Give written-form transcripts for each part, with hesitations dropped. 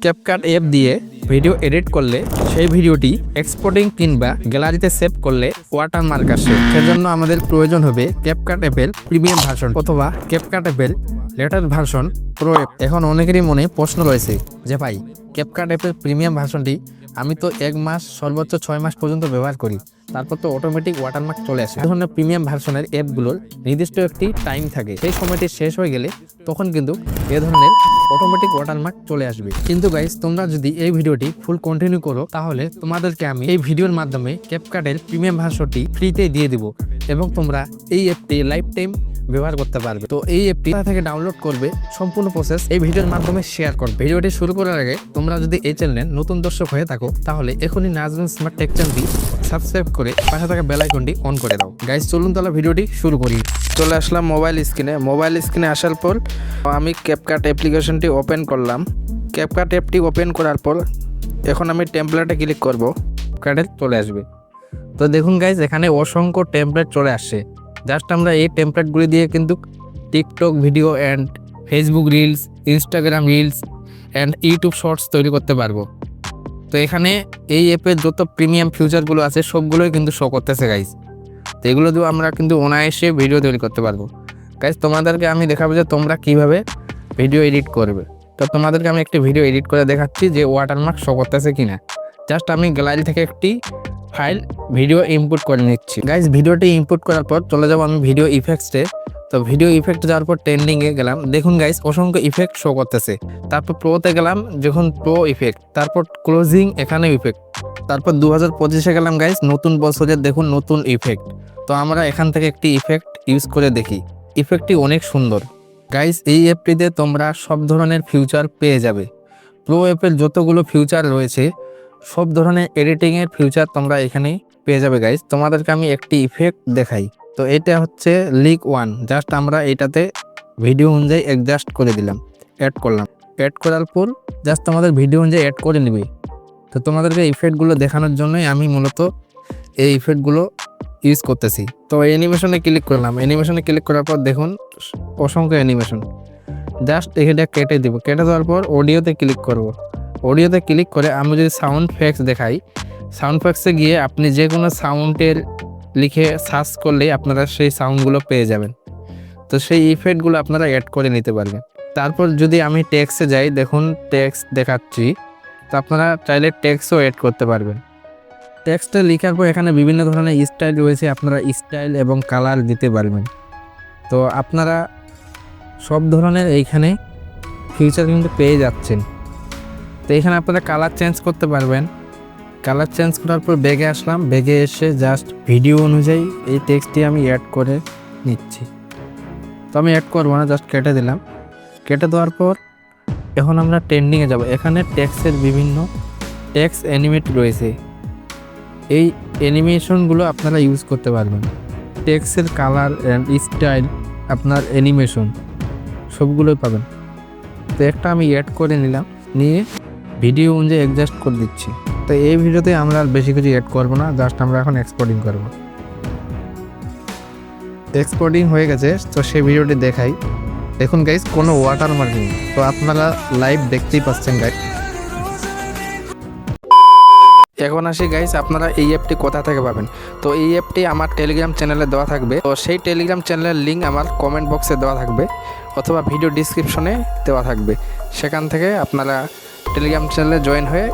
CapCut app দিয়ে video edit করলে সেই ভিডিওটি এক্সপোর্টিং কিংবা গ্যালারিতে সেভ করলে ওয়াটারমার্ক আসে। সেজন্য আমাদের প্রয়োজন হবে ক্যাপকাট অ্যাপের প্রিমিয়াম ভার্সন অথবা ক্যাপকাট অ্যাপের লেটেস্ট ভার্সন প্রো অ্যাপ। এখন অনেকেরই মনে প্রশ্ন রয়েছে যে ভাই ক্যাপকাট অ্যাপের প্রিমিয়াম ভার্সনটি আমি তো 1 মাস সর্বোচ্চ 6 মাস পর্যন্ত ব্যবহার করি, তারপর তো অটোমেটিক ওয়াটারমার্ক চলে আসে। এই ধরনের প্রিমিয়াম ভার্সনের অ্যাপগুলোর নির্দিষ্ট একটি টাইম থাকে, সেই সময়টি শেষ হয়ে গেলে তখন কিন্তু এ ধরনের অটোমেটিক ওয়াটারমার্ক চলে আসবে। কিন্তু গাইস, তোমরা যদি এই ভিডিওটি ফুল কন্টিনিউ করো তাহলে তোমাদেরকে আমি এই ভিডিওর মাধ্যমে ক্যাপকাটের প্রিমিয়াম ভার্সনটি ফ্রিতে দিয়ে দিব এবং তোমরা এই অ্যাপটি লাইফ টাইম ব্যবহার করতে পারবে। তো এই অ্যাপটি থেকে ডাউনলোড করবে, সম্পূর্ণ প্রসেস এই ভিডিওর মাধ্যমে শেয়ার করবে। ভিডিওটি শুরু করার আগে তোমরা যদি এই চ্যানেলে নতুন দর্শক হয়ে থাকো তাহলে এখনই নাজরিন স্মার্ট টেক চ্যানেলটি সাবস্ক্রাইব করে পাশে থাকা বেল আইকনটি অন করে দাও। গাইস, চলুন তাহলে ভিডিওটি শুরু করি। চলে আসলাম মোবাইল স্ক্রিনে আসার পর আমি ক্যাপকাট অ্যাপ্লিকেশনটি ওপেন করলাম। ক্যাপকাট অ্যাপটি ওপেন করার পর এখন আমি টেমপ্লেটে ক্লিক করব, ক্যাপকাটে চলে আসবে। তো দেখুন গাইস, এখানে অসংখ্য টেমপ্লেট চলে আসছে। জাস্ট আমরা এই টেমপ্লেটগুলি দিয়ে কিন্তু TikTok video and Facebook reels, Instagram reels and YouTube shorts তৈরি করতে পারবো। তো এখানে এই অ্যাপের যত প্রিমিয়াম ফিচারগুলো আছে সবগুলোই কিন্তু শো করতেছে গাইস। তো এগুলো দিয়ে আমরা কিন্তু অনায়াসে ভিডিও তৈরি করতে পারবো। গাইস, তোমাদেরকে আমি দেখাবো যে তোমরা কিভাবে ভিডিও এডিট করবে। তো তোমাদেরকে আমি একটি ভিডিও এডিট করে দেখাচ্ছি যে ওয়াটারমার্ক শো করতেছে কিনা। জাস্ট আমি গ্যালারি থেকে একটি ফাইল ভিডিও ইনপুট করে নিচ্ছি। গাইস, ভিডিওটি ইনপুট করার পর চলে যাবো আমি ভিডিও ইফেক্টসে। তো ভিডিও ইফেক্ট যাওয়ার পর ট্রেন্ডিংয়ে গেলাম। দেখুন গাইস, অসংখ্য ইফেক্ট শো করতেছে। তারপর প্রোতে গেলাম, যখন প্রো ইফেক্ট, তারপর ক্লোজিং, এখানে ইফেক্ট। তারপর 2025-এ গেলাম গাইস, নতুন বছরের দেখুন নতুন ইফেক্ট। তো আমরা এখান থেকে একটি ইফেক্ট ইউজ করে দেখি। ইফেক্টটি অনেক সুন্দর। গাইস, এই অ্যাপটিতে তোমরা সব ধরনের ফিউচার পেয়ে যাবে। প্রো অ্যাপের যতগুলো ফিউচার রয়েছে সব ধরনের এডিটিংয়ের ফিউচার তোমরা এখানে পেয়ে যাবে। গাইস, তোমাদেরকে আমি একটি ইফেক্ট দেখাই। তো এটা হচ্ছে লিক 1। জাস্ট আমরা এটাতে ভিডিও অনুযায়ী অ্যাডজাস্ট করে দিলাম, অ্যাড করলাম। অ্যাড করার পর জাস্ট তোমাদের ভিডিও অনুযায়ী অ্যাড করে নেবে। তো তোমাদেরকে ইফেক্টগুলো দেখানোর জন্যই আমি মূলত এই ইফেক্টগুলো ইউজ করতেছি। তো অ্যানিমেশনে ক্লিক করলাম। অ্যানিমেশনে ক্লিক করার পর দেখুন অসংখ্য অ্যানিমেশন। জাস্ট এখানে কেটে দেবো। কেটে দেওয়ার পর অডিওতে ক্লিক করব। অডিওতে ক্লিক করে আমি যদি সাউন্ড ফ্যাক্স দেখাই, সাউন্ড ফ্যাক্সে গিয়ে আপনি যে কোনো সাউন্ডের লিখে সার্চ করলে আপনারা সেই সাউন্ডগুলো পেয়ে যাবেন। তো সেই ইফেক্টগুলো আপনারা অ্যাড করে নিতে পারবেন। তারপর যদি আমি টেক্সটে যাই, দেখুন টেক্সট দেখাচ্ছি। তো আপনারা চাইলে টেক্সটও অ্যাড করতে পারবেন। টেক্সটে লেখার পর এখানে বিভিন্ন ধরনের স্টাইল রয়েছে, আপনারা স্টাইল এবং কালার দিতে পারবেন। তো আপনারা সব ধরনের এইখানে ফিচার কিন্তু পেয়ে যাচ্ছেন। তো এখানে আপনারা কালার চেঞ্জ করতে পারবেন। কালার চেঞ্জ করার পর ব্যাগে আসলাম। ব্যাগে এসে জাস্ট ভিডিও অনুযায়ী এই টেক্সটটি আমি অ্যাড করে নিচ্ছি। তো আমি অ্যাড করবো না, জাস্ট কেটে দিলাম। কেটে দেওয়ার পর এখন আমরা ট্রেন্ডিংয়ে যাব। এখানে টেক্সটের বিভিন্ন টেক্সট অ্যানিমেট রয়েছে। এই অ্যানিমেশনগুলো আপনারা ইউজ করতে পারবেন। টেক্সটের কালার অ্যান্ড স্টাইল, আপনার অ্যানিমেশন সবগুলোই পাবেন। তো একটা আমি অ্যাড করে নিলাম, নিয়ে ভিডিও অনুযায়ী অ্যাডজাস্ট করে দিচ্ছি। তো এই ভিডিওতে আমরা আর বেশি কিছু অ্যাড করবো না, জাস্ট আমরা এখন এক্সপোর্টিং করব। এক্সপোর্টিং হয়ে গেছে। তো সেই ভিডিওটি দেখাই। দেখুন গাইস, কোনো ওয়াটারমার্ক নেই। তো আপনারা লাইভ দেখতেই পাচ্ছেন গাইস। এখন আসি গাইস, আপনারা এই অ্যাপটি কোথা থেকে পাবেন। তো এই অ্যাপটি আমার টেলিগ্রাম চ্যানেলে দেওয়া থাকবে। তো সেই টেলিগ্রাম চ্যানেলের লিঙ্ক আমার কমেন্ট বক্সে দেওয়া থাকবে অথবা ভিডিও ডিসক্রিপশনে দেওয়া থাকবে। সেখান থেকে আপনারা টেলিগ্রাম চ্যানেলে জয়েন হয়ে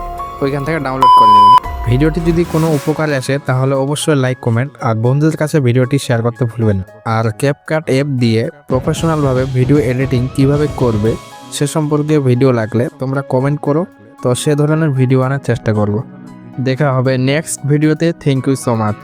ওইখান থেকে ডাউনলোড করে নেবেন। ভিডিওটি যদি কোনো উপকারে আসে তাহলে অবশ্যই লাইক, কমেন্ট আর বন্ধুদের কাছে ভিডিওটি শেয়ার করতে ভুলবেন না। আর ক্যাপকাট অ্যাপ দিয়ে প্রফেশনালভাবে ভিডিও এডিটিং কিভাবে করবে সে সম্পর্কে ভিডিও লাগলে তোমরা কমেন্ট করো। তো সে ধরনের ভিডিও আনার চেষ্টা করব। দেখা হবে নেক্সট ভিডিওতে। Thank you so much.